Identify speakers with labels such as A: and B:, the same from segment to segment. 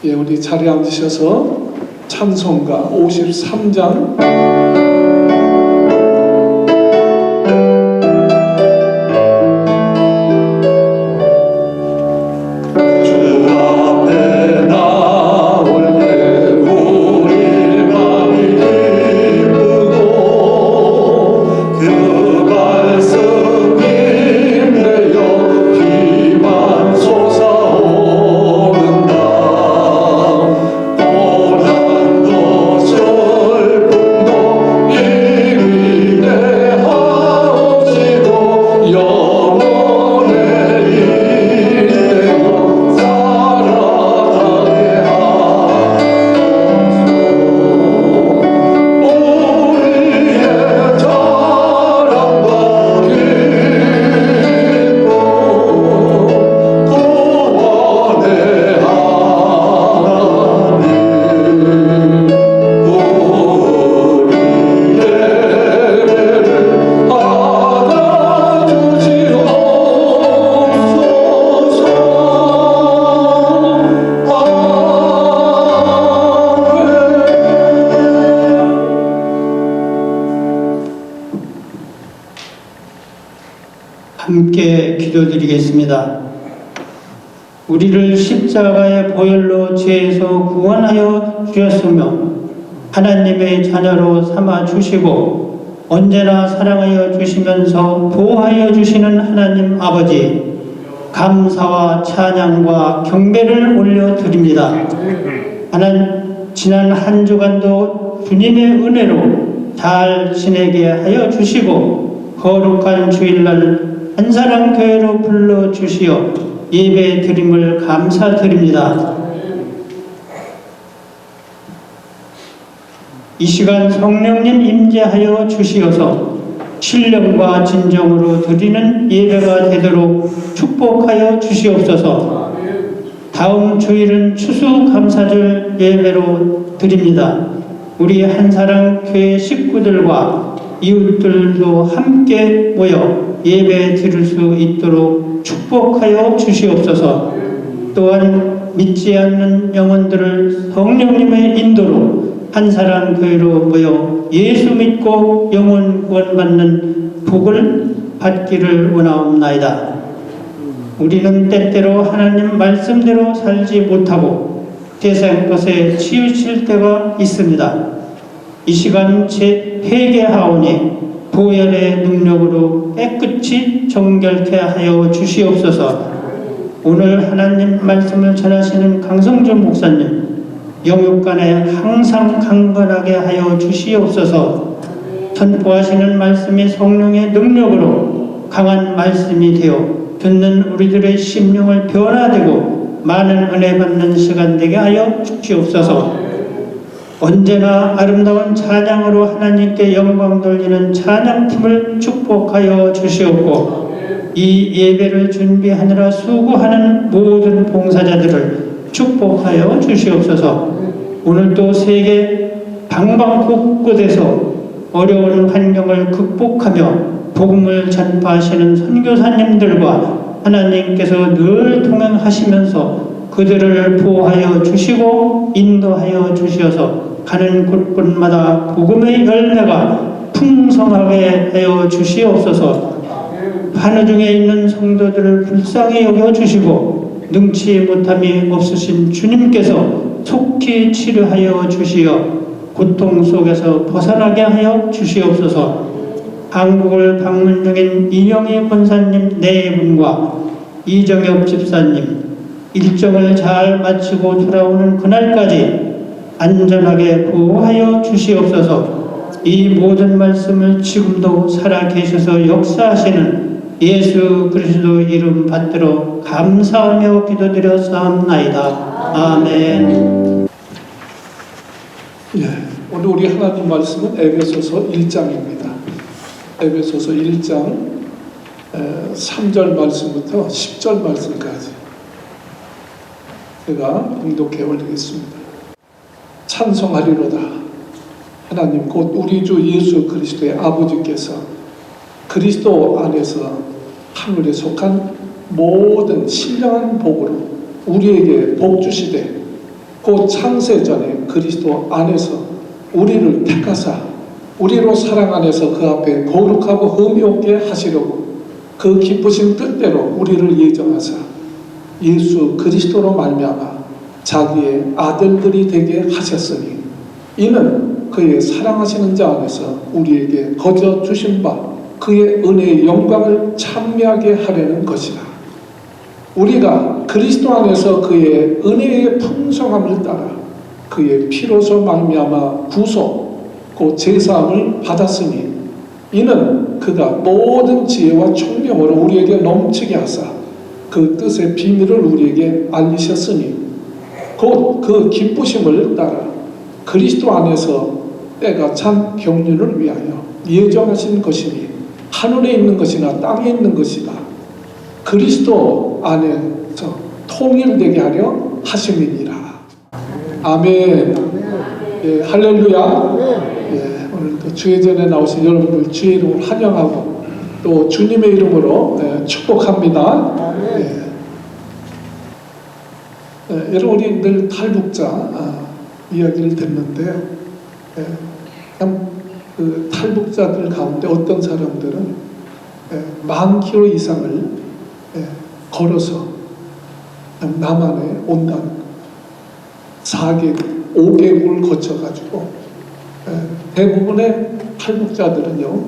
A: 예, 우리 자리에 앉으셔서 찬송가 53장
B: 함께 기도드리겠습니다. 우리를 십자가의 보혈로 죄에서 구원하여 주셨으며 하나님의 자녀로 삼아 주시고 언제나 사랑하여 주시면서 보호하여 주시는 하나님 아버지, 감사와 찬양과 경배를 올려드립니다. 지난 한 주간도 주님의 은혜로 잘 지내게 하여 주시고 거룩한 주일날 한사랑교회로 불러주시어 예배 드림을 감사드립니다. 이 시간 성령님 임재하여 주시어서 신령과 진정으로 드리는 예배가 되도록 축복하여 주시옵소서. 다음 주일은 추수감사절 예배로 드립니다. 우리 한사랑교회 식구들과 이웃들도 함께 모여 예배 드릴 수 있도록 축복하여 주시옵소서. 또한 믿지 않는 영혼들을 성령님의 인도로 한사랑교회로 모여 예수 믿고 영혼 구원받는 복을 받기를 원하옵나이다. 우리는 때때로 하나님 말씀대로 살지 못하고 세상 것에 치우칠 때가 있습니다. 이 시간 회개하오니 보혈의 능력으로 깨끗이 정결케 하여 주시옵소서. 오늘 하나님 말씀을 전하시는 강성주 목사님 영육간에 항상 강건하게 하여 주시옵소서. 선포하시는 말씀이 성령의 능력으로 강한 말씀이 되어 듣는 우리들의 심령을 변화되고 많은 은혜 받는 시간 되게 하여 주시옵소서. 언제나 아름다운 찬양으로 하나님께 영광 돌리는 찬양팀을 축복하여 주시옵고 이 예배를 준비하느라 수고하는 모든 봉사자들을 축복하여 주시옵소서. 오늘도 세계 방방곳곳에서 어려운 환경을 극복하며 복음을 전파하시는 선교사님들과 하나님께서 늘 동행하시면서 그들을 보호하여 주시고 인도하여 주시어서 가는 곳곳마다 복음의 열매가 풍성하게 하여 주시옵소서. 환우 중에 있는 성도들을 불쌍히 여겨주시고 능치 못함이 없으신 주님께서 속히 치료하여 주시어 고통 속에서 벗어나게 하여 주시옵소서. 한국을 방문 중인 이영희 권사님 네 분과 이정엽 집사님 일정을 잘 마치고 돌아오는 그날까지 안전하게 보호하여 주시옵소서. 이 모든 말씀을 지금도 살아계셔서 역사하시는 예수 그리스도 이름 받들어 감사하며 기도드렸사옵나이다. 아멘.
A: 예, 오늘 우리 하나님 말씀은 에베소서 1장입니다. 에베소서 1장 3절 말씀부터 10절 말씀까지 제가 봉독해 올리겠습니다. 찬송하리로다. 하나님 곧 우리 주 예수 그리스도의 아버지께서 그리스도 안에서 하늘에 속한 모든 신령한 복으로 우리에게 복 주시되 그 창세전에 그리스도 안에서 우리를 택하사 우리로 사랑 안에서 그 앞에 거룩하고 흠이 없게 하시려고 그 기쁘신 뜻대로 우리를 예정하사 예수 그리스도로 말미암아 자기의 아들들이 되게 하셨으니 이는 그의 사랑하시는 자 안에서 우리에게 거저 주신 바 그의 은혜의 영광을 찬미하게 하려는 것이라. 우리가 그리스도 안에서 그의 은혜의 풍성함을 따라 그의 피로서 말미암아 구속 곧 제사함을 받았으니 이는 그가 모든 지혜와 총명으로 우리에게 넘치게 하사 그 뜻의 비밀을 우리에게 알리셨으니 곧 그 기쁘심을 따라 그리스도 안에서 때가 찬 경륜을 위하여 예정하신 것이니 하늘에 있는 것이나 땅에 있는 것이나 그리스도 안에서 통일되게 하려 하심이니라. 아멘. 예, 할렐루야. 예, 오늘도 주의 전에 나오신 여러분들 주의 이름을 환영하고 또 주님의 이름으로 축복합니다. 예. 여러분 우리 늘 탈북자 이야기를 듣는데요. 그 탈북자들 가운데 어떤 사람들은 10,000km 이상을 걸어서 남한에 온다는 4개국, 5개국을 거쳐가지고 대부분의 탈북자들은요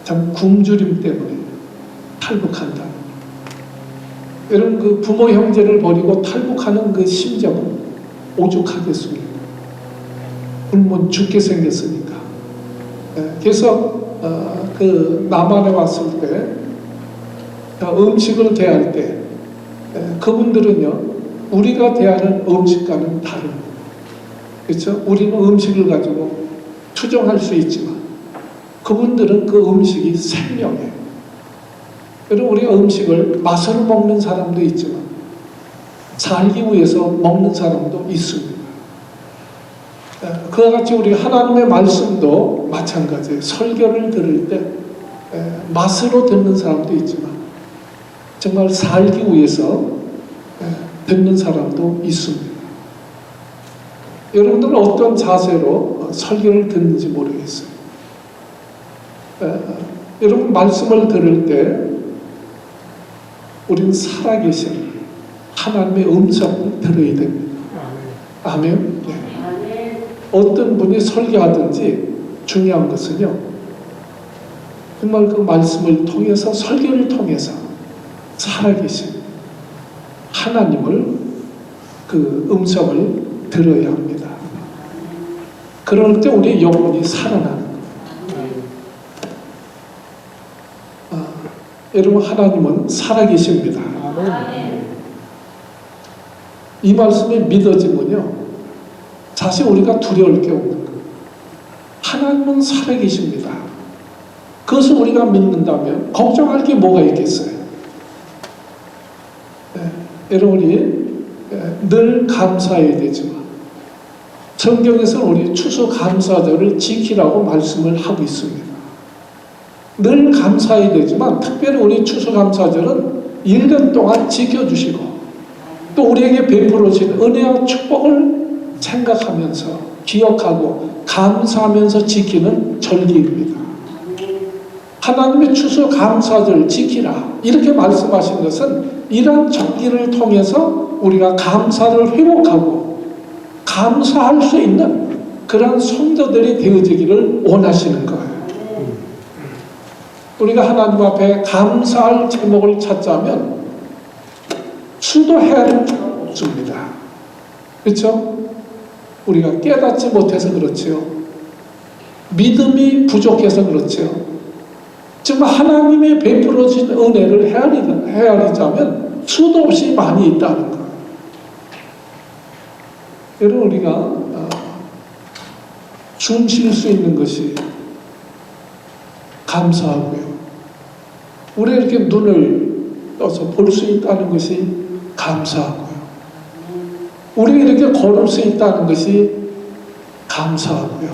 A: 참 굶주림 때문에 탈북한다. 여러분 그 부모 형제를 버리고 탈북하는 그 심정은 오죽하겠습니까? 굶으면 죽게 생겼으니까. 그래서 그 남한에 왔을 때 음식을 대할 때 그분들은요 우리가 대하는 음식과는 다른, 그렇죠? 우리는 음식을 가지고 추정할 수 있지만 그분들은 그 음식이 생명이에요. 여러분 우리가 음식을 맛으로 먹는 사람도 있지만 살기 위해서 먹는 사람도 있습니다. 그와 같이 우리 하나님의 말씀도 마찬가지예요. 설교를 들을 때 맛으로 듣는 사람도 있지만 정말 살기 위해서 듣는 사람도 있습니다. 여러분들은 어떤 자세로 설교를 듣는지 모르겠어요. 여러분 말씀을 들을 때 우리는 살아계신 하나님의 음성을 들어야 됩니다. 아멘. 네. 어떤 분이 설교하든지 중요한 것은요 정말 그 말씀을 통해서 설교를 통해서 살아계신 하나님을 그 음성을 들어야 합니다. 그럴 때 우리의 영혼이 살아나는 거예요. 여러분 하나님은 살아계십니다. 이 말씀이 믿어지면요 사실 우리가 두려울 게 없는 거예요. 하나님은 살아계십니다. 그것을 우리가 믿는다면 걱정할 게 뭐가 있겠어요. 여러분이 늘 감사해야 되지만 성경에서는 우리 추수감사절을 지키라고 말씀을 하고 있습니다. 늘 감사해야 되지만 특별히 우리 추수감사절은 1년 동안 지켜주시고 또 우리에게 베풀어 주신 은혜와 축복을 생각하면서 기억하고 감사하면서 지키는 절기입니다. 하나님의 추수감사절 지키라 이렇게 말씀하신 것은 이런 절기를 통해서 우리가 감사를 회복하고 감사할 수 있는 그런 성도들이 되어지기를 원하시는 거예요. 우리가 하나님 앞에 감사할 제목을 찾자면 수도 헤아릴 수 없습니다. 그렇죠? 우리가 깨닫지 못해서 그렇지요. 믿음이 부족해서 그렇지요. 정말 하나님의 베풀어 주신 은혜를 헤아리자면 수도 없이 많이 있다는 거예요. 여러분 우리가 숨 쉴 수 있는 것이 감사하고요. 우리가 이렇게 눈을 떠서 볼 수 있다는 것이 감사하고요. 우리가 이렇게 걸을 수 있다는 것이 감사하고요.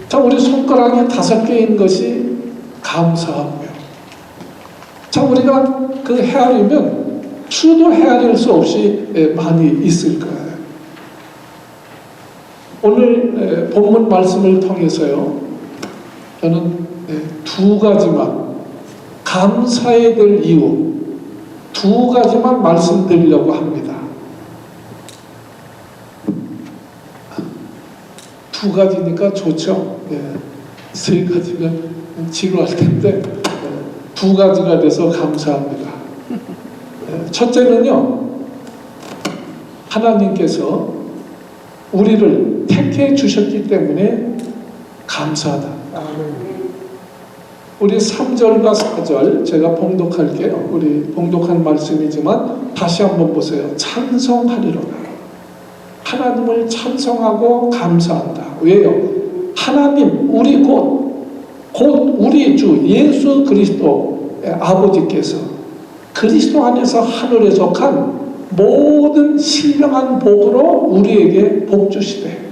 A: 자, 우리 손가락이 5개인 것이 감사하고요. 자, 우리가 그 헤아리면 수도 헤아릴 수 없이 많이 있을 거예요. 오늘 본문 말씀을 통해서요, 저는 두 가지만, 감사해야 될 이유 두 가지만 말씀드리려고 합니다. 두 가지니까 좋죠. 세 가지면 지루할 텐데 두 가지가 돼서 감사합니다. 첫째는요, 하나님께서 우리를 택해 주셨기 때문에 감사하다. 우리 3절과 4절 제가 봉독할게요. 우리 봉독한 말씀이지만 다시 한번 보세요. 찬송하리로다. 하나님을 찬송하고 감사한다. 왜요? 하나님, 우리 곧 우리 주 예수 그리스도의 아버지께서 그리스도 안에서 하늘에 속한 모든 신령한 복으로 우리에게 복 주시되,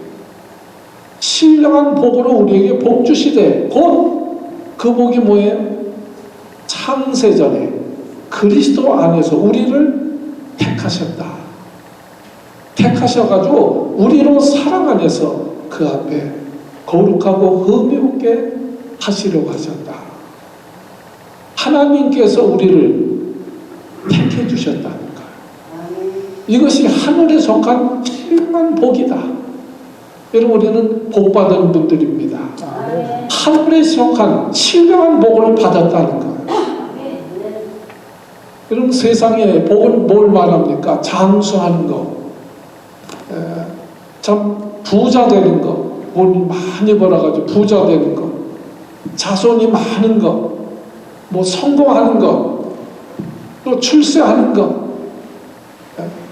A: 신령한 복으로 우리에게 복 주시되, 곧 그 복이 뭐예요? 창세전에 그리스도 안에서 우리를 택하셨다. 택하셔가지고 우리로 사랑 안에서 그 앞에 거룩하고 흠이 없게 하시려고 하셨다. 하나님께서 우리를 택해 주셨다니까. 이것이 하늘에 속한 신령한 복이다. 여러분, 우리는 복받은 분들입니다. 하늘에 속한 신령한 복을 받았다는 거예요. 여러분, 세상에 복은 뭘 말합니까? 장수하는 거, 참 부자 되는 거, 돈 많이 벌어가지고 부자 되는 거, 자손이 많은 거, 뭐 성공하는 거, 또 출세하는 거,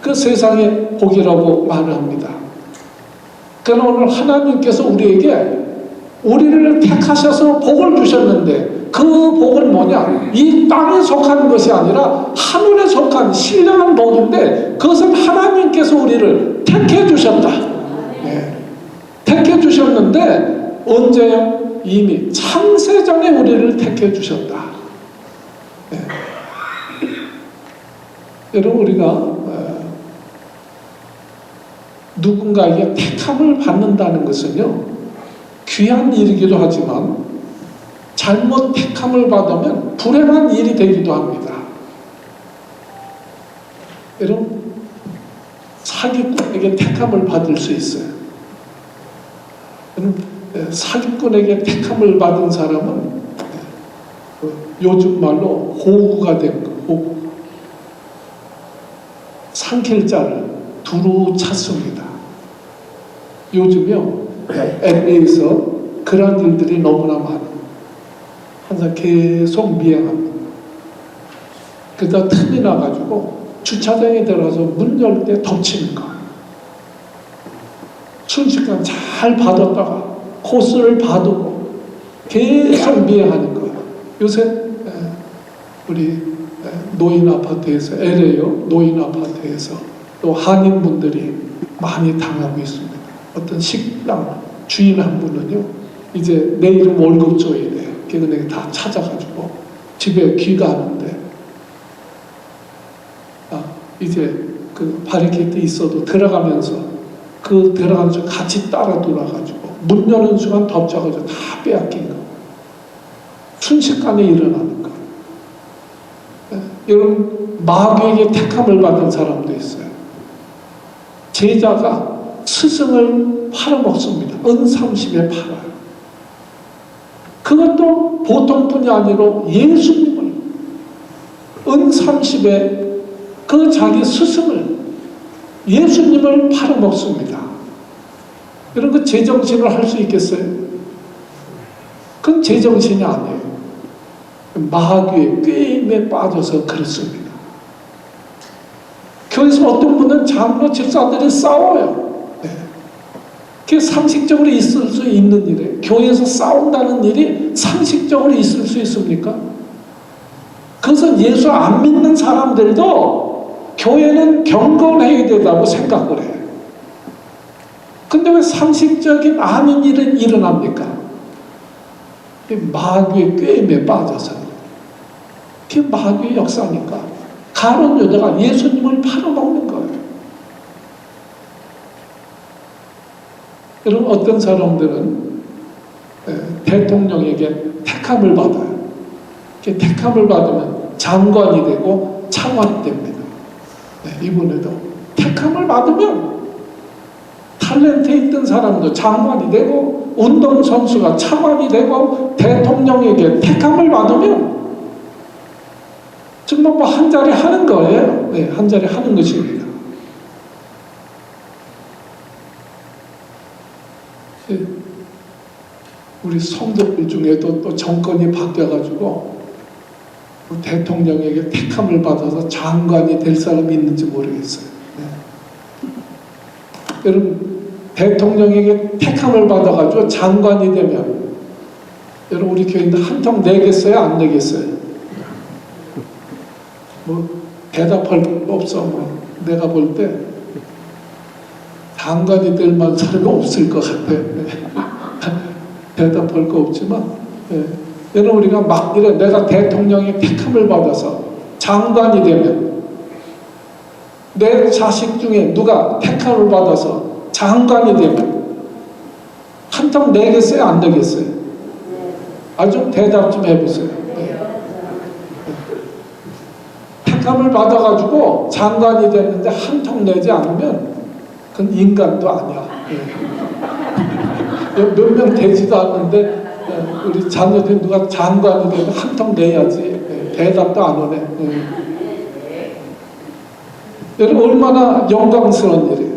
A: 그 세상의 복이라고 말을 합니다. 그러나 오늘 하나님께서 우리를 택하셔서 복을 주셨는데, 그 복은 뭐냐? 이 땅에 속한 것이 아니라 하늘에 속한 신령한 복인데, 그것은 하나님께서 우리를 택해 주셨다. 택해 주셨는데 언제요? 이미 창세전에 우리를 택해 주셨다. 여러분, 우리가 누군가에게 택함을 받는다는 것은요, 귀한 일이기도 하지만 잘못 택함을 받으면 불행한 일이 되기도 합니다. 여러분, 사기꾼에게 택함을 받을 수 있어요. 사기꾼에게 택함을 받은 사람은 요즘 말로 호구가 된 거, 호구. 산길자를 두루 찾습니다. 요즘요, LA에서 그런 일들이 너무나 많아요. 항상 계속 미행합니다. 그러다 틈이 나가지고 주차장에 들어가서 문 열 때 덮치는 거. 순식간 잘 받았다가 코스를 봐두고 계속 미행하는 거예요. 요새 우리 노인 아파트에서, LA요, 노인 아파트에서 또 한인분들이 많이 당하고 있습니다. 어떤 식당 주인 한 분은요, 이제 내일은 월급 줘야 돼요. 그래서 다 찾아가지고 집에 귀가하는데, 이제 그 바리케이트 있어도 들어가면서 그 들어가는 중 같이 따라 돌아가지고 문 여는 순간 덮쳐가지고 다 빼앗긴 거. 순식간에 일어나는 거. 여러분, 마귀에게 택함을 받은 사람도 있어요. 제자가 스승을 팔아먹습니다. 은30에 팔아요. 그것도 보통 분이 아니라 예수님을 은30에 그 자기 스승을, 예수님을 팔아먹습니다. 여러분, 그 제정신을 할 수 있겠어요? 그건 제정신이 아니에요. 마귀의 꾀임에 빠져서 그렇습니다. 교회에서 어떤 분은 장로 집사들이 싸워요. 그게 상식적으로 있을 수 있는 일이에요. 교회에서 싸운다는 일이 상식적으로 있을 수 있습니까? 그것은 예수 안 믿는 사람들도 교회는 경건해야 된다고 생각을 해요. 근데 왜 상식적인 아닌 일은 일어납니까? 마귀의 꾀임에 빠져서. 그게 마귀의 역사니까. 가룟 유다가 예수님을 팔아먹는 거예요. 여러분, 어떤 사람들은 대통령에게 택함을 받아요. 이렇게 택함을 받으면 장관이 되고 차관이 됩니다. 이번에도 택함을 받으면 탤런트 있던 사람도 장관이 되고 운동선수가 차관이 되고 대통령에게 택함을 받으면 정말 뭐 한 자리 하는 거예요. 한 자리 하는 것입니다. 우리 성도들 중에도 또 정권이 바뀌어가지고 대통령에게 택함을 받아서 장관이 될 사람이 있는지 모르겠어요. 여러분, 대통령에게 택함을 받아가지고 장관이 되면 여러분, 우리 교인들 한 통 내겠어요? 안 내겠어요? 뭐 대답할 거 없어. 뭐 내가 볼 때 장관이 될 만한 사람이 없을 것 같아. 대답할 거 없지만, 여러분, 우리가 막 이래 내가 대통령의 택함을 받아서 장관이 되면 내 자식 중에 누가 택함을 받아서 장관이 되면 한 통 내겠어요? 안 내겠어요? 아주 대답 좀 해보세요. 택함을 받아가지고 장관이 됐는데 한 통 내지 않으면 그건 인간도 아니야. 몇 명 되지도 않는데 우리 자녀들 누가 장관이 되면 한 통 내야지. 대답도 안 오네. 여러분, 얼마나 영광스러운 일이에요.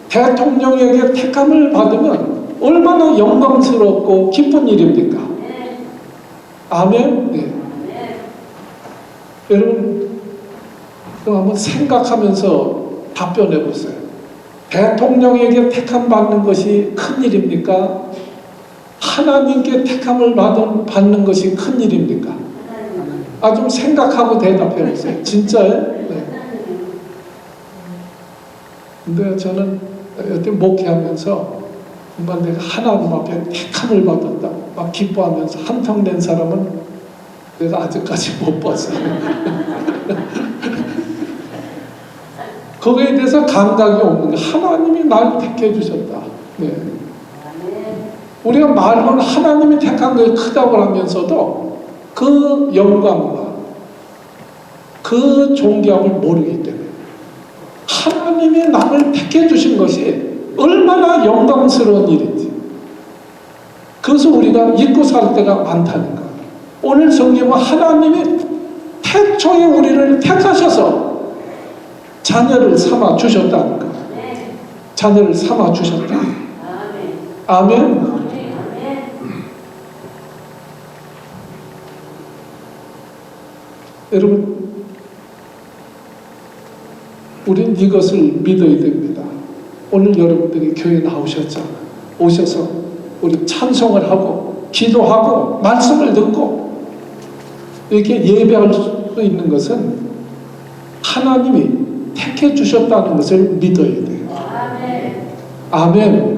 A: 대통령에게 택함을 받으면 얼마나 영광스럽고 기쁜 일입니까? 아멘. 여러분, 그럼 한번 생각하면서 답변해 보세요. 대통령에게 택함 받는 것이 큰 일입니까? 하나님께 택함을 받는 것이 큰 일입니까? 좀 생각하고 대답해 보세요. 진짜예요? 근데 저는 여태 목회하면서 정말 내가 하나님 앞에 택함을 받았다 막 기뻐하면서 한탕 낸 사람은 내가 아직까지 못 봤어요. 거기에 대해서 감각이 없는 게 하나님이 날 택해 주셨다. 우리가 말로는 하나님이 택한 것이 크다고 하면서도 그 영광과 그 존귀함을 모르기 때문에 하나님이 나를 택해 주신 것이 얼마나 영광스러운 일인지 그것을 우리가 잊고 살 때가 많다는 거예요. 오늘 성경은 하나님이 태초에 우리를 택하셔서 자녀를 삼아 주셨다는 거예요. 자녀를 삼아 주셨다. 아멘. 여러분, 우린 이것을 믿어야 됩니다. 오늘 여러분들이 교회 나오셨잖아요. 오셔서 우리 찬송을 하고 기도하고 말씀을 듣고 이렇게 예배할 수 있는 것은 하나님이 택해 주셨다는 것을 믿어야 돼요. 아멘.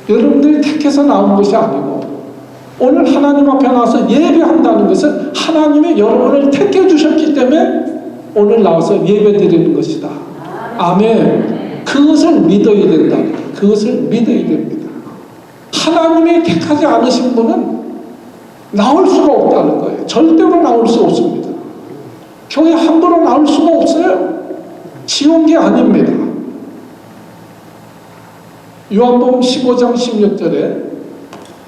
A: 여러분들이 택해서 나온 것이 아니고 오늘 하나님 앞에 나와서 예배한다는 것은 하나님이 여러분을 택해 주셨기 때문에 오늘 나와서 예배 드리는 것이다. 아멘. 그것을 믿어야 된다. 그것을 믿어야 됩니다. 하나님이 택하지 않으신 분은 나올 수가 없다는 거예요. 절대로 나올 수 없습니다. 교회 함부로 나올 수가 없어요. 쉬운 게 아닙니다. 요한복음 15장 16절에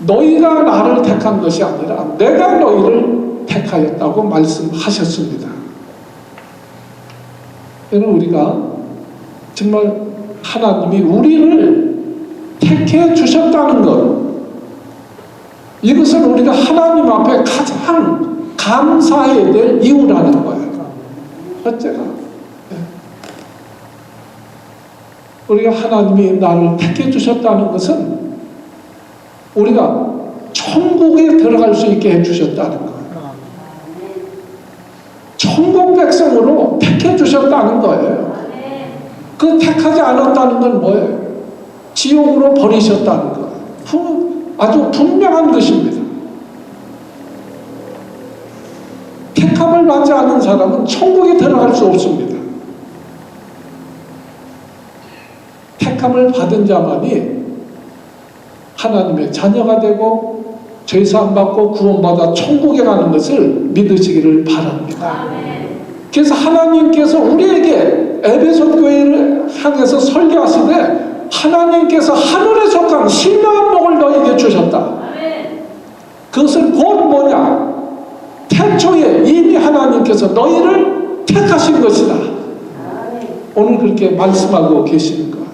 A: 너희가 나를 택한 것이 아니라 내가 너희를 택하였다고 말씀하셨습니다. 여러분, 우리가 정말 하나님이 우리를 택해 주셨다는 것, 이것은 우리가 하나님 앞에 가장 감사해야 될 이유라는 거예요. 첫째가 우리가 하나님이 나를 택해 주셨다는 것은 우리가 천국에 들어갈 수 있게 해주셨다는 거예요. 천국 백성으로 택해 주셨다는 거예요. 그 택하지 않았다는 건 뭐예요? 지옥으로 버리셨다는 거예요. 아주 분명한 것입니다. 택함을 받지 않은 사람은 천국에 들어갈 수 없습니다. 택함을 받은 자만이 하나님의 자녀가 되고 죄사함 받고 구원받아 천국에 가는 것을 믿으시기를 바랍니다. 그래서 하나님께서 우리에게 에베소 교회를 향해서 설교하시되 하나님께서 하늘에 속한 신령한 복을 너에게 주셨다. 그것은 곧 뭐냐? 태초에 이미 하나님께서 너희를 택하신 것이다. 오늘 그렇게 말씀하고 계시는 거예요.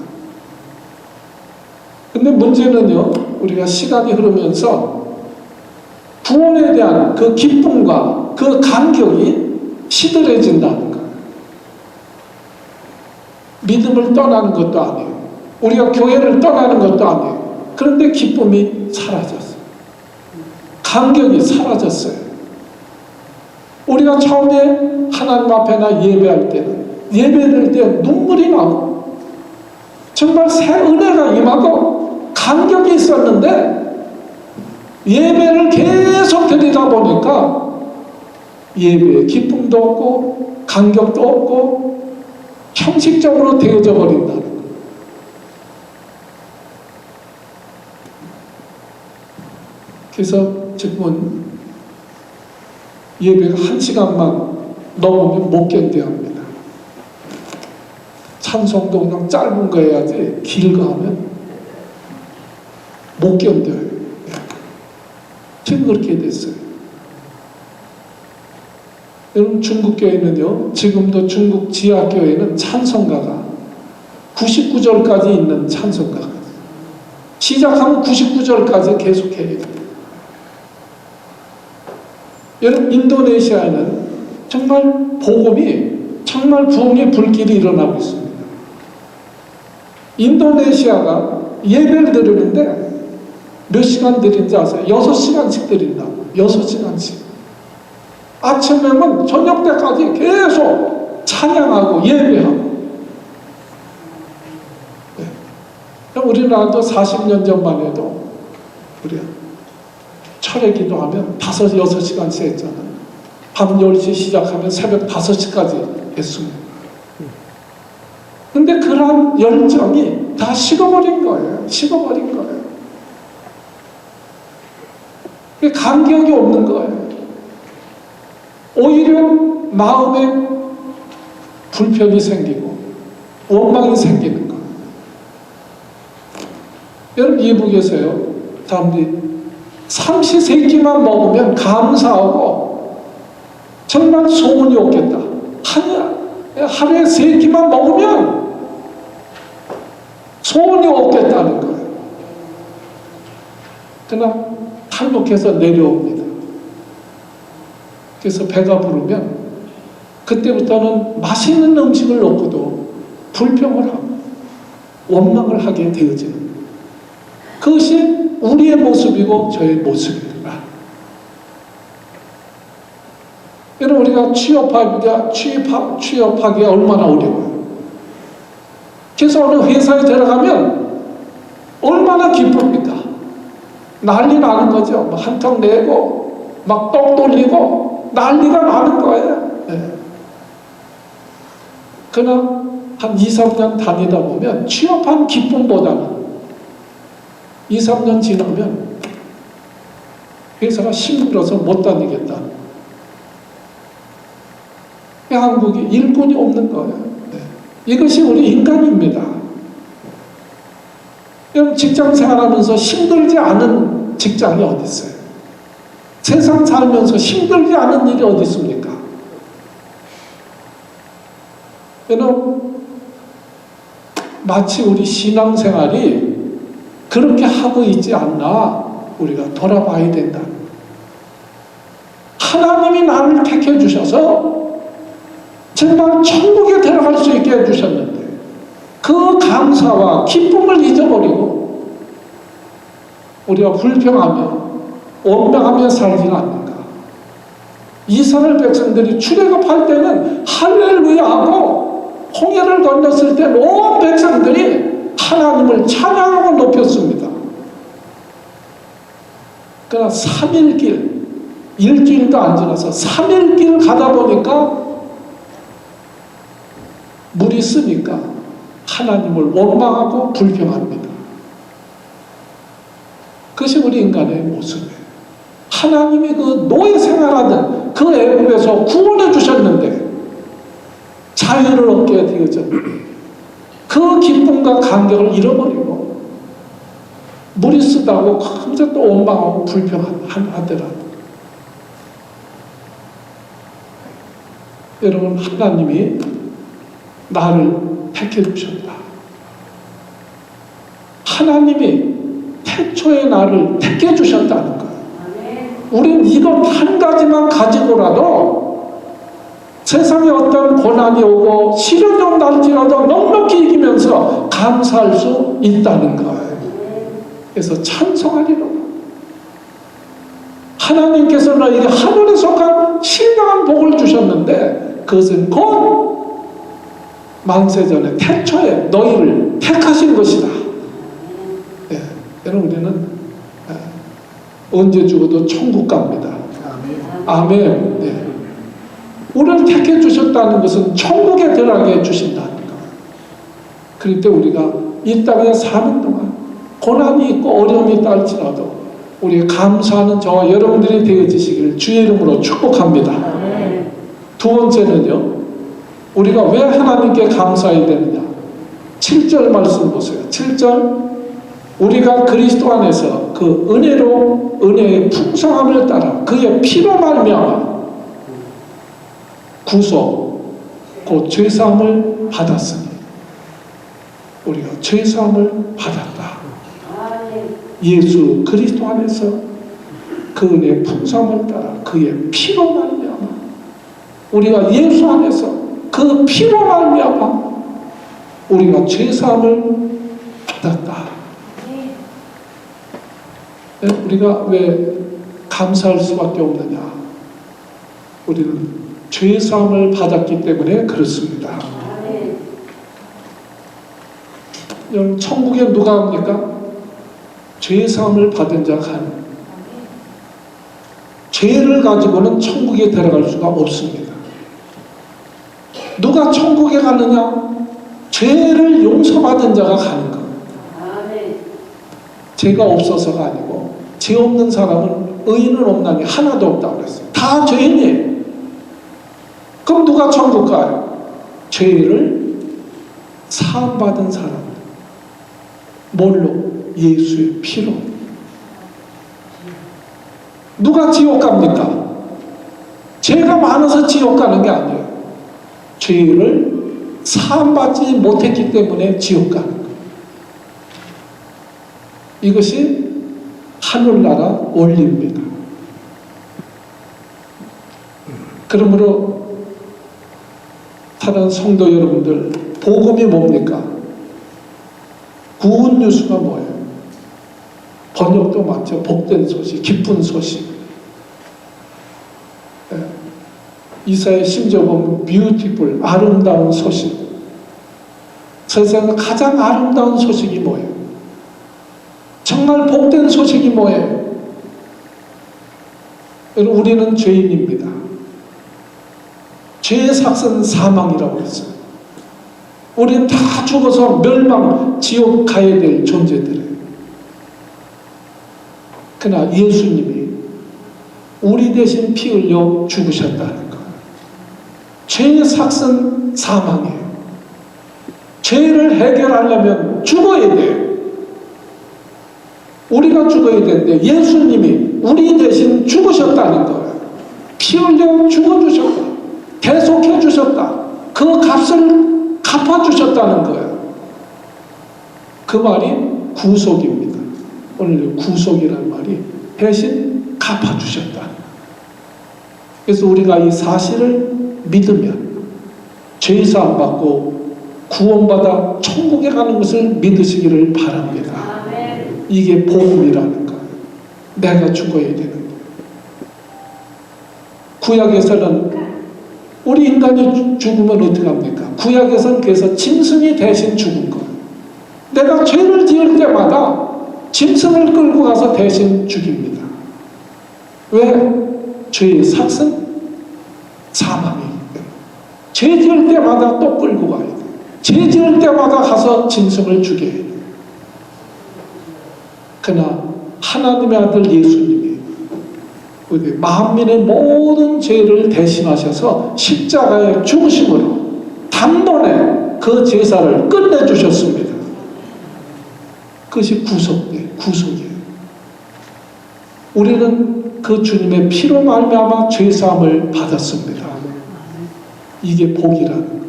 A: 근데 문제는요, 우리가 시간이 흐르면서 구원에 대한 그 기쁨과 그 감격이 시들해진다는 거예요. 믿음을 떠나는 것도 아니에요. 우리가 교회를 떠나는 것도 아니에요. 그런데 기쁨이 사라졌어요. 감격이 사라졌어요. 우리가 처음에 하나님 앞에나 예배할 때는 예배를 때 눈물이 나고 정말 새 은혜가 임하고 감격이 있었는데 예배를 계속 드리다 보니까 예배에 기쁨도 없고 감격도 없고 형식적으로 되어져 버린다는 거예요. 그래서 지금은 예배가 1시간만 넘으면 못 견뎌야 합니다. 찬송도 그냥 짧은 거 해야지 길거 하면 못 견뎌요. 지금 그렇게 됐어요. 여러분, 중국 교회는요, 지금도 중국 지하교회는 찬송가가 99절까지 있는 찬송가가 시작하면 99절까지 계속해요. 여러분, 인도네시아에는 정말 복음이 정말 부흥의 불길이 일어나고 있습니다. 인도네시아가 예배를 드리는데 몇 시간 드리는지 아세요? 6시간씩 드린다고. 6시간씩. 아침에는 저녁 때까지 계속 찬양하고 예배하고. 네. 우리나라도 40년 전만 해도 우리가 철회 기도하면 5, 6시간씩 했잖아요. 밤 10시 시작하면 새벽 5시까지 했습니다. 근데 그런 열정이 다 식어버린 거예요. 식어버린 거예요. 감격이 없는 거예요. 오히려 마음에 불편이 생기고 원망이 생기는 거예요. 여러분, 이북에서요, 사람들이 삼시세끼만 먹으면 감사하고 정말 소원이 없겠다. 하루에 3끼만 먹으면 소원이 없겠다는 거예요. 그러나 탈북해서 내려옵니다. 그래서 배가 부르면 그때부터는 맛있는 음식을 먹고도 불평을 하고 원망을 하게 되어지는 거예요. 그것이 우리의 모습이고 저의 모습입니다. 여러분, 우리가 취업하기가 얼마나 어려워요. 그래서 어느 회사에 들어가면 얼마나 기쁩니까? 난리 나는 거죠. 막 한턱 내고 막 떡 돌리고 난리가 나는 거예요. 네. 그러나 한 2, 3년 다니다 보면 취업한 기쁨보다는 2, 3년 지나면 회사가 힘들어서 못 다니겠다. 한국이 일꾼이 없는 거예요. 네. 이것이 우리 인간입니다. 여러분, 직장 생활하면서 힘들지 않은 직장이 어디 있어요? 세상 살면서 힘들지 않은 일이 어디 있습니까? 여러분, 마치 우리 신앙생활이 그렇게 하고 있지 않나 우리가 돌아봐야 된다. 하나님이 나를 택해 주셔서 정말 천국에 들어갈 수 있게 해주셨는데 그 감사와 기쁨을 잊어버리고 우리가 불평하며 원망하며 살지는 않는가. 이스라엘 백성들이 출애굽할 때는 할렐루야 하고 홍해를 건넜을 때 온 백성들이 하나님을 찬양하고 높였습니다. 그러나 3일 길, 일주일도 안 지나서 3일 길 가다 보니까 물이 쓰니까 하나님을 원망하고 불평합니다. 그것이 우리 인간의 모습이에요. 하나님이 그 노예 생활하던 그 애굽에서 구원해 주셨는데 자유를 얻게 되어졌는데 그 기쁨과 감격을 잃어버리고 물이 쓰다고 그저 또 원망하고 불평하더라도 여러분, 하나님이 나를 택해 주셨다. 하나님이 태초에 나를 택해 주셨다는 거예요. 우린 이것 한 가지만 가지고라도 세상에 어떤 고난이 오고 시련이 온다할지라도 넉넉히 이기면서 감사할 수 있다는 거예요. 그래서 찬송하리로다. 하나님께서 너에게 하늘에 속한 신령한 복을 주셨는데 그것은 곧 만세전에 태초에 너희를 택하신 것이다. 네, 여러분, 우리는 언제 죽어도 천국 갑니다. 아멘. 네. 우리를 택해 주셨다는 것은 천국에 들어가게 해주신다는 거예요. 그럴 때 우리가 이 땅에 사는 동안 고난이 있고 어려움이 있다 할지라도 우리 감사하는 저와 여러분들이 되어지시기를 주의 이름으로 축복합니다. 두 번째는요, 우리가 왜 하나님께 감사해야 되느냐. 7절 말씀 보세요. 7절, 우리가 그리스도 안에서 그 은혜의 풍성함을 따라 그의 피로 말미암아 구속, 곧 죄사함을 받았으니 우리가 죄사함을 받았다. 예수 그리스도 안에서 그 은혜의 풍성함을 따라 그의 피로 말미암아 우리가 예수 안에서 그 피로 말미암아 우리가 죄사함을 받았다. 우리가 왜 감사할 수밖에 없느냐. 우리는 죄사함을 받았기 때문에 그렇습니다. 여러분, 천국에 누가 합니까? 죄사함을 받은 자가 하는. 죄를 가지고는 천국에 들어갈 수가 없습니다. 누가 천국에 가느냐? 죄를 용서받은 자가 가는 거예요. 죄가 없어서가 아니고 죄 없는 사람은 의인은 없나니 하나도 없다고 그랬어요. 다 죄인이에요. 그럼 누가 천국 가요? 죄를 사함받은 사람. 뭘로? 예수의 피로. 누가 지옥 갑니까? 죄가 많아서 지옥 가는 게 아니에요. 죄를 사함받지 못했기 때문에 지옥 가는 거예요. 이것이 하늘나라 원리입니다. 그러므로 사랑하는 성도 여러분들, 복음이 뭡니까? 구원 뉴스가 뭐예요? 번역도 맞죠. 복된 소식, 기쁜 소식. 이사야 심지어 보면 뷰티풀, 아름다운 소식. 세상에서 가장 아름다운 소식이 뭐예요? 정말 복된 소식이 뭐예요? 우리는 죄인입니다. 죄의 삭은 사망이라고 했어요. 우리는 다 죽어서 멸망, 지옥 가야 될 존재들이에요. 그러나 예수님이 우리 대신 피 흘려 죽으셨다는 거예요. 죄의 삭은 사망이에요. 죄를 해결하려면 죽어야 돼요. 우리가 죽어야 되는데 예수님이 우리 대신 죽으셨다는 거예요. 피 흘려 죽어주셨다. 대속해 주셨다. 그 값을 갚아주셨다는 거예요. 그 말이 구속입니다. 오늘 구속이라는 말이 대신 갚아주셨다. 그래서 우리가 이 사실을 믿으면 죄사함 받고 구원받아 천국에 가는 것을 믿으시기를 바랍니다. 이게 복음이라는 거예요. 내가 죽어야 되는 거예요. 구약에서는 우리 인간이 죽으면 어떻게 합니까? 구약에서는 그래서 짐승이 대신 죽은 거예요. 내가 죄를 지을 때마다 짐승을 끌고 가서 대신 죽입니다. 왜? 죄의 삭은 사망이기 때문에. 죄 지을 때마다 또 끌고 가야 돼요. 죄 지을 때마다 가서 짐승을 주게 해요. 그러나 하나님의 아들 예수님이 우리 만민의 모든 죄를 대신하셔서 십자가의 죽으심으로 단번에 그 제사를 끝내주셨습니다. 그것이 구속이에요. 우리는 그 주님의 피로 말미암아 죄사함을 받았습니다. 이게 복이라는 거예요.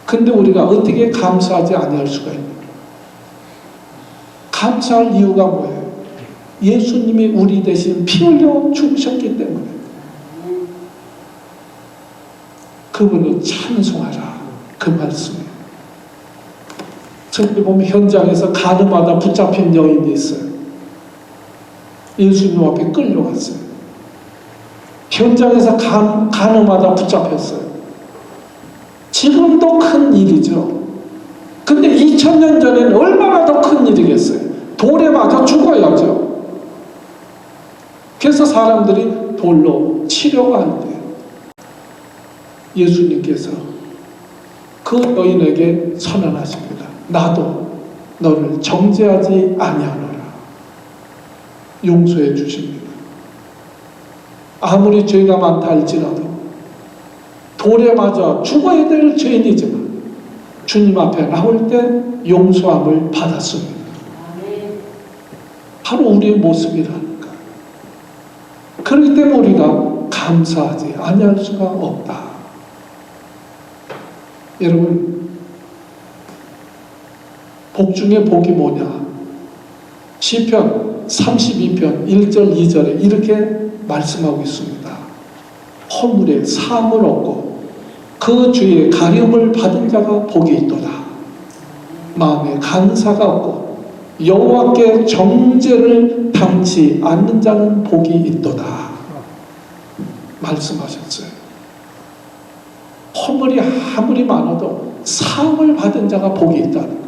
A: 근데 우리가 어떻게 감사하지 아니할 수가 있는가? 감사할 이유가 뭐예요? 예수님이 우리 대신 피 흘려 죽으셨기 때문에. 그분을 찬송하라. 그 말씀이에요. 저기 보면 현장에서 가늠하다 붙잡힌 여인이 있어요. 예수님 앞에 끌려갔어요. 현장에서 가늠하다 붙잡혔어요. 지금도 큰 일이죠. 근데 2000년 전에는 얼마나 더 큰 일이겠어요. 돌에 맞아 죽어야죠. 그래서 사람들이 돌로 치려고 하는데 예수님께서 그 여인에게 선언하십니다. 나도 너를 정죄하지 아니하노라. 용서해 주십니다. 아무리 죄가 많다 할지라도 돌에 맞아 죽어야 될 죄인이지만 주님 앞에 나올 때 용서함을 받았습니다. 바로 우리의 모습이라니까. 그렇기 때문에 우리가 감사하지 아니할 수가 없다. 여러분, 복 중에 복이 뭐냐? 시편 32편 1절 2절에 이렇게 말씀하고 있습니다. 허물에 사함을 얻고 그 죄의 가림을 받은 자가 복이 있도다. 마음에 간사가 없고 여호와께 정죄를 당치 않는 자는 복이 있도다. 말씀하셨어요. 허물이 아무리 많아도 사함을 받은 자가 복이 있다는 거예요.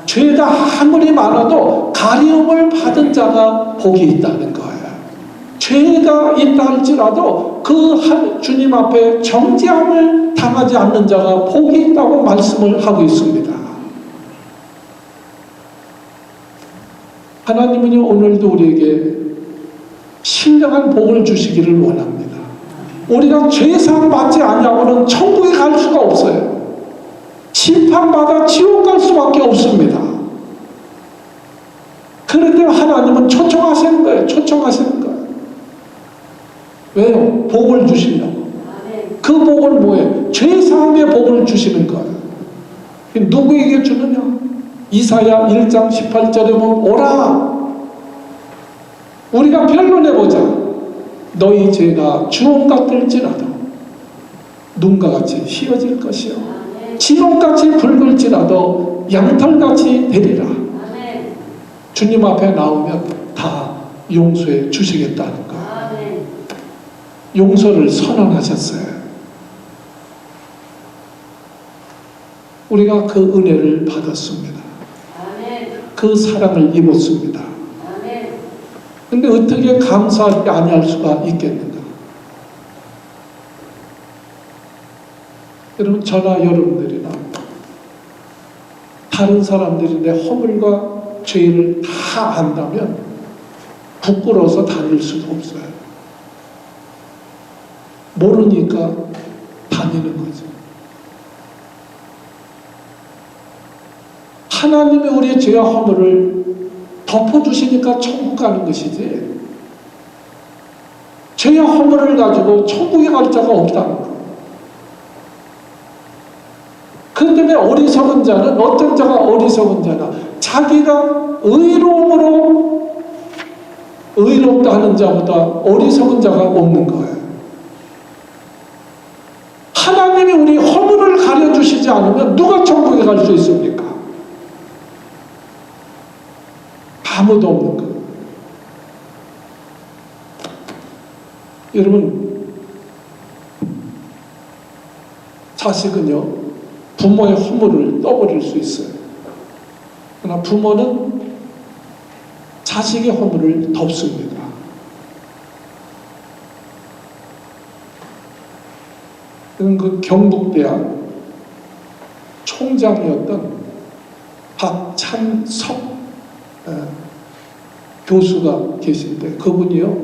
A: 죄가 아무리 많아도 가리움을 받은 자가 복이 있다는 거예요. 죄가 있다 할지라도 그 주님 앞에 정죄함을 당하지 않는 자가 복이 있다고 말씀을 하고 있습니다. 하나님은 오늘도 우리에게 신령한 복을 주시기를 원합니다. 우리가 죄사함 받지 아니하고는 천국에 갈 수가 없어요. 심판받아 지옥 갈 수밖에 없습니다. 그럴 때 하나님은 초청하시는 거예요. 초청하시는 거예요. 왜요? 복을 주시려고. 그 복은 뭐예요? 죄사함의 복을 주시는 거예요. 누구에게 주느냐? 이사야 1장 18절에 보면 오라. 우리가 변론해보자. 너희 죄가 주홍 같을지라도 눈과 같이 희어질 것이요 지롱같이 붉을지라도 양털같이 되리라. 주님 앞에 나오면 다 용서해 주시겠다는 거예요. 용서를 선언하셨어요. 우리가 그 은혜를 받았습니다. 그 사랑을 입었습니다. 근데 어떻게 감사하지 아니할 수가 있겠는가? 여러분, 저나 여러분들이나 다른 사람들이 내 허물과 죄를 다 안다면 부끄러워서 다닐 수도 없어요. 모르니까 다니는 거죠. 하나님이 우리의 죄와 허물을 덮어주시니까 천국 가는 것이지, 죄와 허물을 가지고 천국에 갈 자가 없다는 거예요. 그런데 왜 어리석은 자는, 어떤 자가 어리석은 자나, 자기가 의로움으로 의롭다 하는 자보다 어리석은 자가 없는 거예요. 하나님이 우리 허물을 가려주시지 않으면 누가 천국에 갈 수 있습니까? 아무도 없는 거예요. 여러분, 자식은요, 부모의 허물을 떠버릴 수 있어요. 그러나 부모는 자식의 허물을 덮습니다. 그 경북대학 총장이었던 박찬석 교수가 계신데, 그분이요,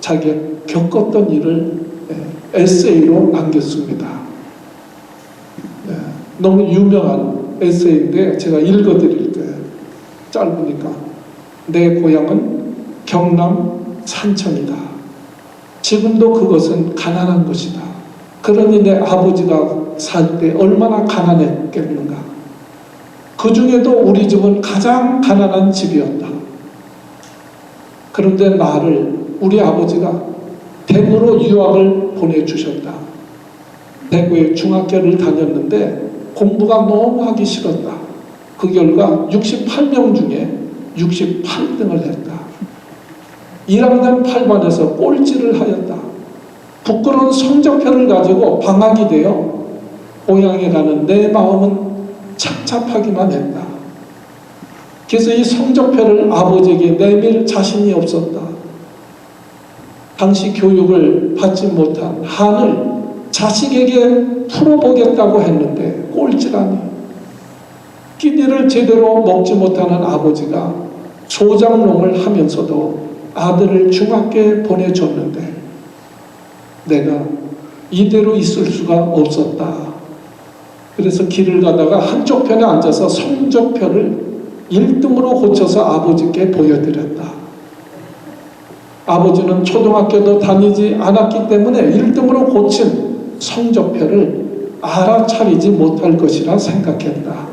A: 자기가 겪었던 일을 에세이로 남겼습니다. 너무 유명한 에세이인데 제가 읽어드릴 거예요. 짧으니까. 내 고향은 경남 산천이다. 지금도 그것은 가난한 곳이다. 그러니 내 아버지가 살 때 얼마나 가난했겠는가. 그 중에도 우리 집은 가장 가난한 집이었다. 그런데 나를 우리 아버지가 대구로 유학을 보내주셨다. 대구에 중학교를 다녔는데 공부가 너무 하기 싫었다. 그 결과 68명 중에 68등을 했다. 1학년 8반에서 꼴찌를 하였다. 부끄러운 성적표를 가지고 방학이 되어 고향에 가는 내 마음은 착잡하기만 했다. 그래서 이 성적표를 아버지에게 내밀 자신이 없었다. 당시 교육을 받지 못한 한을 자식에게 풀어보겠다고 했는데 꼴찌라니. 끼니를 제대로 먹지 못하는 아버지가 소장농을 하면서도 아들을 중학교에 보내줬는데 내가 이대로 있을 수가 없었다. 그래서 길을 가다가 한쪽 편에 앉아서 성적표를 1등으로 고쳐서 아버지께 보여드렸다. 아버지는 초등학교도 다니지 않았기 때문에 1등으로 고친 성적표를 알아차리지 못할 것이라 생각했다.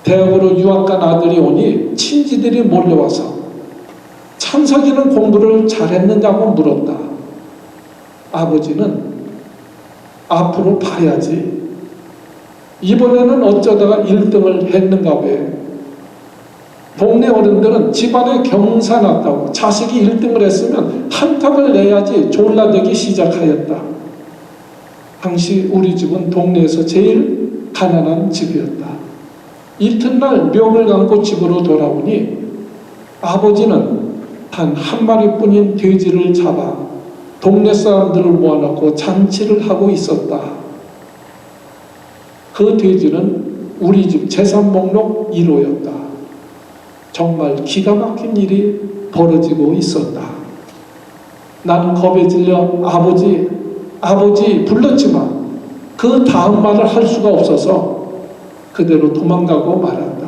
A: 대학으로 유학 간 아들이 오니 친지들이 몰려와서 찬석이는 공부를 잘했느냐고 물었다. 아버지는 앞으로 봐야지. 이번에는 어쩌다가 1등을 했는가 왜? 동네 어른들은 집안에 경사 났다고 자식이 1등을 했으면 한턱을 내야지 졸라대기 시작하였다. 당시 우리 집은 동네에서 제일 가난한 집이었다. 이튿날 멱을 감고 집으로 돌아오니 아버지는 단 한 마리뿐인 돼지를 잡아 동네 사람들을 모아놓고 잔치를 하고 있었다. 그 돼지는 우리 집 재산 목록 1호였다. 정말 기가 막힌 일이 벌어지고 있었다. 나는 겁에 질려 아버지 불렀지만 그 다음 말을 할 수가 없어서 그대로 도망가고 말았다.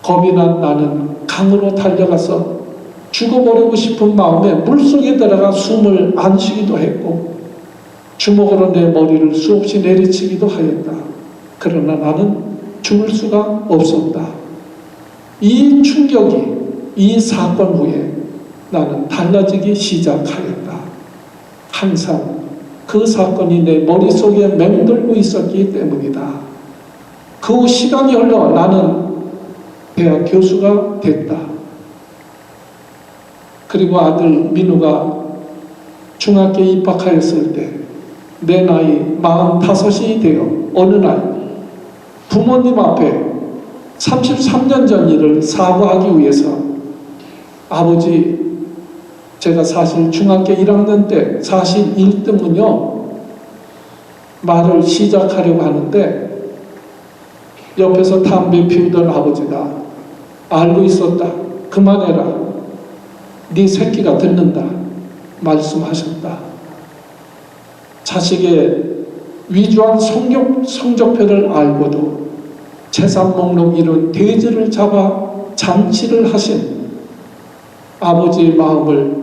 A: 겁이 난 나는 강으로 달려가서 죽어버리고 싶은 마음에 물속에 들어가 숨을 안 쉬기도 했고 주먹으로 내 머리를 수없이 내리치기도 하였다. 그러나 나는 죽을 수가 없었다. 이 충격이, 이 사건 후에 나는 달라지기 시작하였다. 항상 그 사건이 내 머릿속에 맴돌고 있었기 때문이다. 그 후 시간이 흘러 나는 대학 교수가 됐다. 그리고 아들 민우가 중학교에 입학하였을 때 내 나이 45이 되어 어느 날 부모님 앞에 33년 전 일을 사과하기 위해서 아버지, 제가 사실 중학교 1학년 때 사실 1등은요 말을 시작하려고 하는데 옆에서 담배 피우던 아버지가 알고 있었다. 그만해라. 네 새끼가 듣는다. 말씀하셨다. 자식의 위조한 성적표를 알고도 재산 목록 이룬 돼지를 잡아 잔치를 하신 아버지의 마음을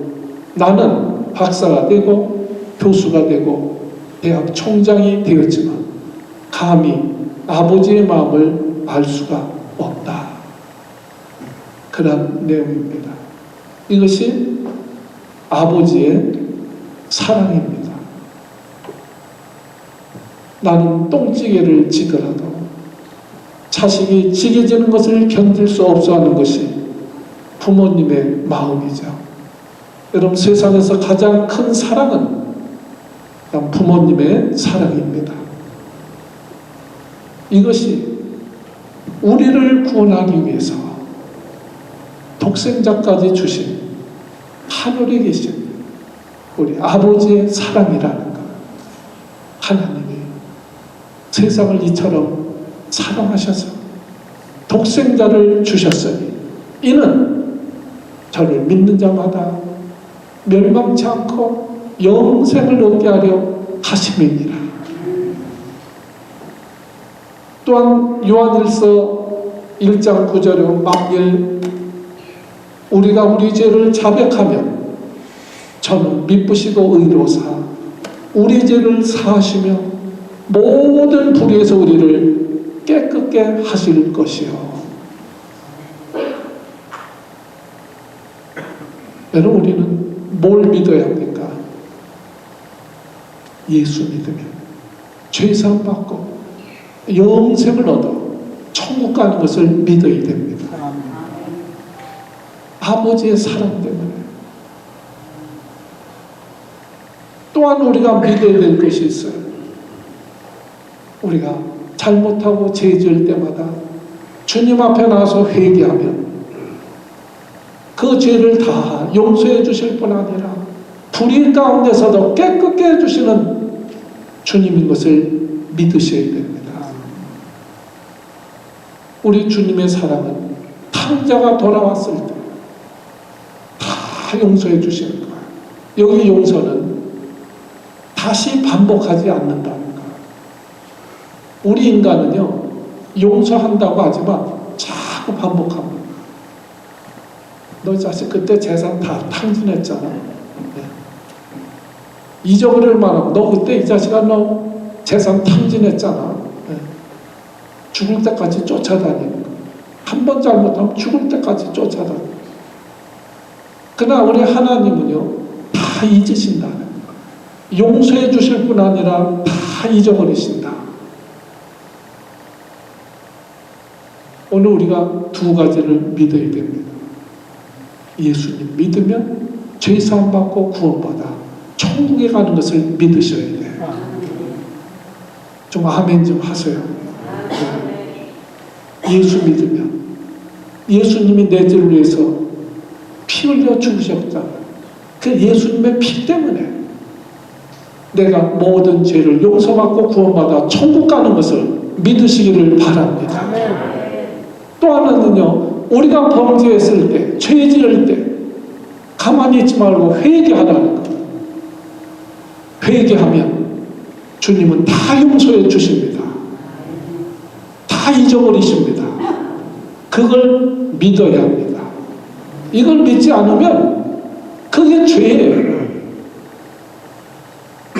A: 나는 박사가 되고 교수가 되고 대학 총장이 되었지만 감히 아버지의 마음을 알 수가 없다. 그런 내용입니다. 이것이 아버지의 사랑입니다. 나는 똥찌개를 지더라도 자식이 지게 지는 것을 견딜 수 없어 하는 것이 부모님의 마음이죠. 여러분, 세상에서 가장 큰 사랑은 부모님의 사랑입니다. 이것이 우리를 구원하기 위해서 독생자까지 주신 하늘에 계신 우리 아버지의 사랑이라는 것, 하나님이 세상을 이처럼 사랑하셔서 독생자를 주셨으니 이는 저를 믿는 자마다 멸망치 않고 영생을 얻게 하려 하심이니라. 또한 요한일서 1장 9절에 만일 우리가 우리 죄를 자백하면 저는 미쁘시고 의로사 우리 죄를 사하시며 모든 불의에서 우리를 깨끗게 하실 것이요. 여러분, 우리는 뭘 믿어야 합니까? 예수 믿으면 죄사함 받고 영생을 얻어 천국 가는 것을 믿어야 됩니다. 아버지의 사랑 때문에. 또한 우리가 믿어야 될 것이 있어요. 우리가 잘못하고 죄 지을 때마다 주님 앞에 나와서 회개하면 그 죄를 다 용서해 주실 뿐 아니라 불의 가운데서도 깨끗게 해주시는 주님인 것을 믿으셔야 됩니다. 우리 주님의 사랑은 탕자가 돌아왔을 때 다 용서해 주시는 거예요. 여기 용서는 다시 반복하지 않는다는 거예요. 우리 인간은요, 용서한다고 하지만 자꾸 반복합니다. 너 자식 그때 재산 다 탕진했잖아. 네. 잊어버릴 만하고 너 그때 이 자식아 너 재산 탕진했잖아. 네. 죽을 때까지 쫓아다니는 거. 한 번 잘못하면 죽을 때까지 쫓아다니는 거. 그러나 우리 하나님은요, 다 잊으신다는 거. 용서해 주실 뿐 아니라 다 잊어버리신다. 오늘 우리가 두 가지를 믿어야 됩니다. 예수님 믿으면 죄사함 받고 구원받아 천국에 가는 것을 믿으셔야 돼요. 좀 아멘 좀 하세요. 네. 예수 믿으면 예수님이 내 죄를 위해서 피 흘려 죽으셨잖아요. 그 예수님의 피 때문에 내가 모든 죄를 용서받고 구원받아 천국 가는 것을 믿으시기를 바랍니다. 또 하나는요, 우리가 범죄했을 때, 죄 지을 때 가만히 있지 말고 회개하라는 거예요. 회개하면 주님은 다 용서해 주십니다. 다 잊어버리십니다. 그걸 믿어야 합니다. 이걸 믿지 않으면 그게 죄예요.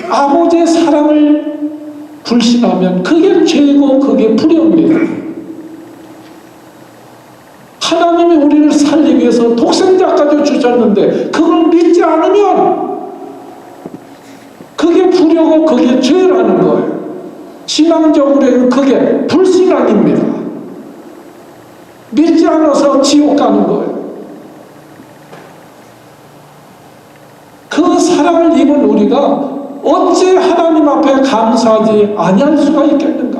A: 아버지의 사랑을 불신하면 그게 죄고 그게 불의입니다. 하나님이 우리를 살리기 위해서 독생자까지 주셨는데 그걸 믿지 않으면 그게 불효고 그게 죄라는 거예요. 신앙적으로는 그게 불신앙입니다. 믿지 않아서 지옥 가는 거예요. 그 사랑을 입은 우리가 어찌 하나님 앞에 감사하지 아니할 수가 있겠는가?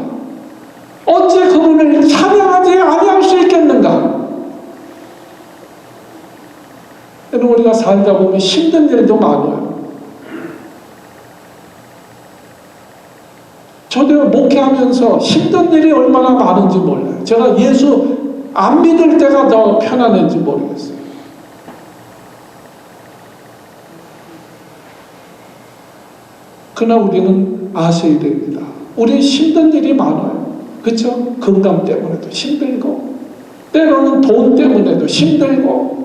A: 어찌 그분을 찬양하지 아니할 수 있겠는가? 우리가 살다 보면 힘든 일도 많아요. 저도 목회하면서 힘든 일이 얼마나 많은지 몰라요. 제가 예수 안 믿을 때가 더 편안한지 모르겠어요. 그러나 우리는 아셔야 됩니다. 우리 힘든 일이 많아요. 그렇죠? 건강 때문에도 힘들고, 때로는 돈 때문에도 힘들고,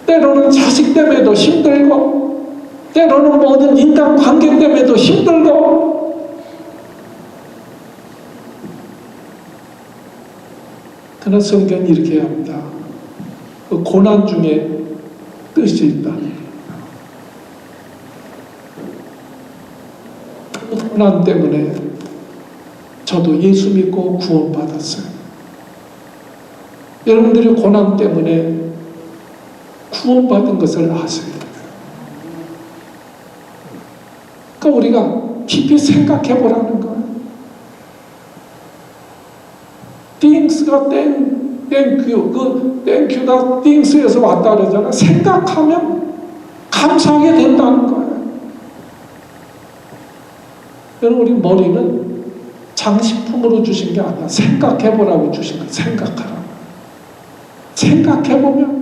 A: 때로는 자식 때문에도 힘들고, 때로는 모든 인간 관계 때문에도 힘들고. 그러나 성경이 이렇게 합니다. 그 고난 중에 뜻이 있다. 그 고난 때문에 저도 예수 믿고 구원받았어요. 여러분들이 고난 때문에 구원받은 것을 아셔야 돼요. 그러니까 우리가 깊이 생각해 보라는 거예요. things가 땡큐, 그 땡큐가 things에서 왔다 그러잖아요. 생각하면 감사하게 된다는 거예요. 여러분, 우리 머리는 장식품으로 주신 게 아니야. 생각해보라고 주신 거야. 생각하라. 생각해보면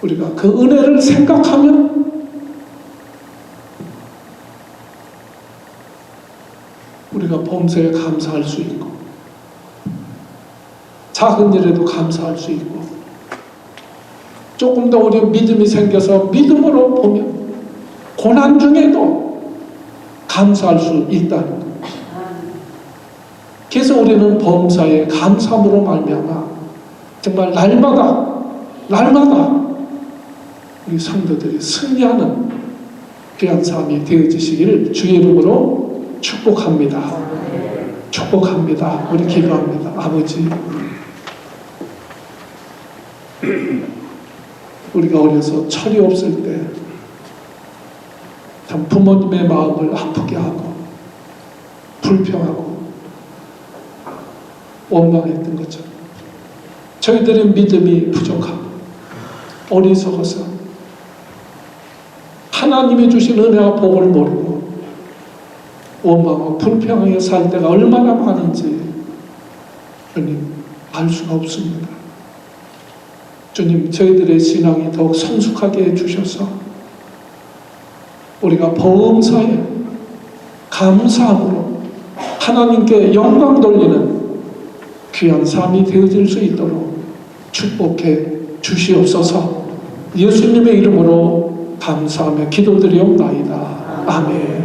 A: 우리가 그 은혜를 생각하면 우리가 범사에 감사할 수 있고 작은 일에도 감사할 수 있고 조금 더 우리 믿음이 생겨서 믿음으로 보면 고난 중에도 감사할 수 있다는 것. 그래서 우리는 범사에 감사함으로 말미암아 정말 날마다 우리 성도들이 승리하는 귀한 삶이 되어지시기를 주의 이름으로 축복합니다. 축복합니다. 우리 기도합니다. 아버지, 우리가 어려서 철이 없을 때 참 부모님의 마음을 아프게 하고 불평하고 원망했던 것처럼 저희들의 믿음이 부족하고 어리석어서 하나님이 주신 은혜와 복을 모르고 원망하고 불평하게 살 때가 얼마나 많은지 주님 알 수가 없습니다. 주님, 저희들의 신앙이 더욱 성숙하게 해주셔서 우리가 범사에 감사함으로 하나님께 영광 돌리는 귀한 삶이 되어질 수 있도록 축복해 주시옵소서. 예수님의 이름으로 감사하며 기도드리옵나이다. 아멘.